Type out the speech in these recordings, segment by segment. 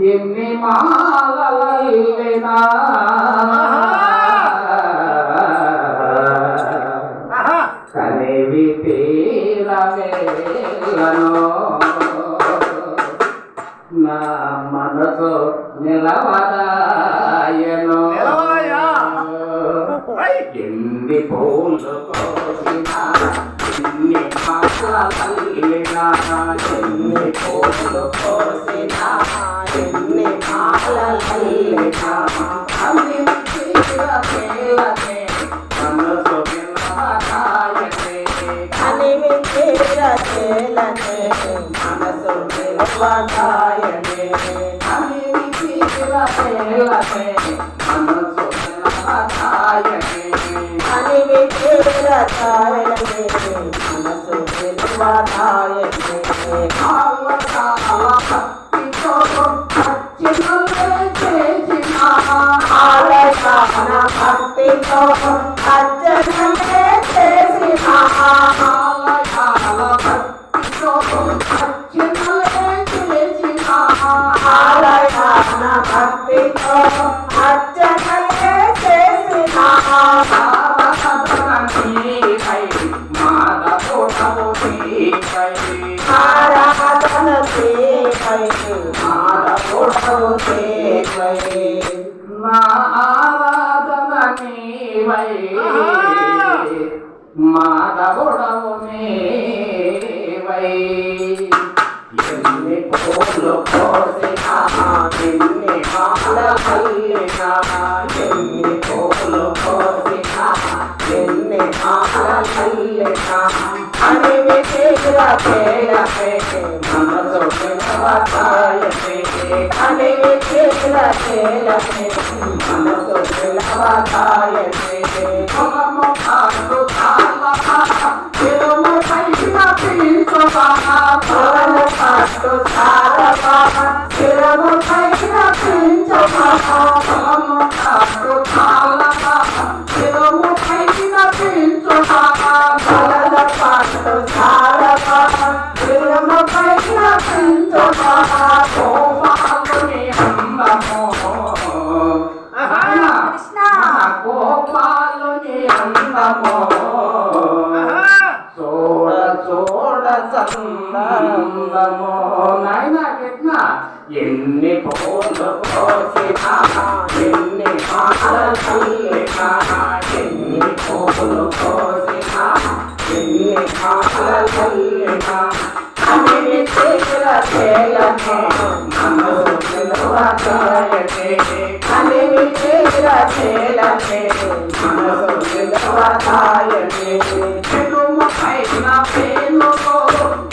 ఎన్ని మాలలైనా కనివి తీరవేలను నా మనసు నిలవదాయను ఎన్ని పూలు కోసినా ఎన్ని మాలలైనా ఎన్ని పూలు కోసినా ఎన్ని మాలలైనా అన్ని తీరవేలనే మనసు నిలవదాయనే అనివి తీరవేలనే మనసు నిలవదాయనే అనివి తీరవేలనే మనసు నిలవదాయనే అనివి తీరవేలనే మనసు నిలవదాయనే ఆలయాన భక్తితో అర్చనలే చేసిన ఆలయాన భక్తితో అర్చనలే చేసిన ఆరాధన సేవై మాధవుడవు సేవై నా ఆరాధన నీవై మాధవుడవు నీవై ఎన్ని పూలు కోసినా ఎన్ని మాలలైనా ఎన్ని పూలు కోసినా ఎన్ని మాలలైనా అనివి తీరవేలనే మనసు నిలవదాయనే అనివి తీరవేలనే మనసు నిలవదాయనే పొలము కాదు చాలా తిరుము పైన పీల్చువా పొలము పట్టు సారవా శిరము పైన పించవా పొలము కాదు చాలా తిరుము పైన పీల్చువా పొలల పట్టు సారవా శిరము పైన పించవా గోపాలుని అందము గోపాలుని అందము చూడ చూడ చందము నాయనా కిట్నా ఎన్ని పూలు కోసినా ఎన్ని మాలలైనా ఎన్ని పూలు కోసినా ఎన్ని మాలలైనా అనివి తీరవేలనే మనసు నిలవదాయనే అనివి తీరవేలనే మనసు నిలవదాయనే చెడుమ పైన పేనుకో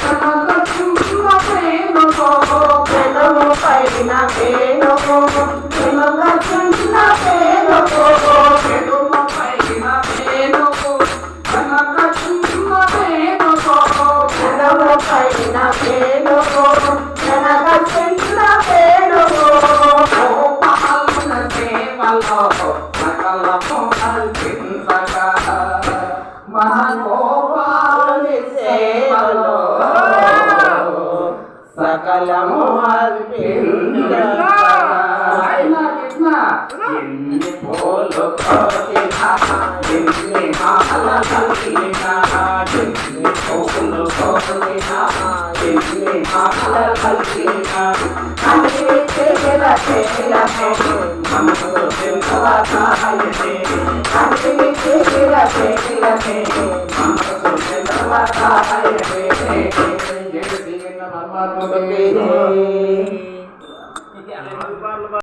కనక చుమ్మ పేనుకో పెదము పైన వేణువు వెనుక చిన్న వేణువు చెడుమ పైన పేనుకో కనక చుమ్మ పేనుకో పెదము పైన వేణువు వెనక చిన్న వేణువు గోపాలున సేవలో సకలము కల్పించగా మహాగోపాలుని సేవలో సకలము అర్పించగా ఎన్ని పూలు కోసినా ఎన్ని మాలలైనా ఎన్ని పూలు కోసినా ఎన్ని మాలలైనా అనివి తీరవేలనే మనసు నిలవదాయనే అనివి తీరవేలనే మనసు నిలవదాయనే పరమాత్మ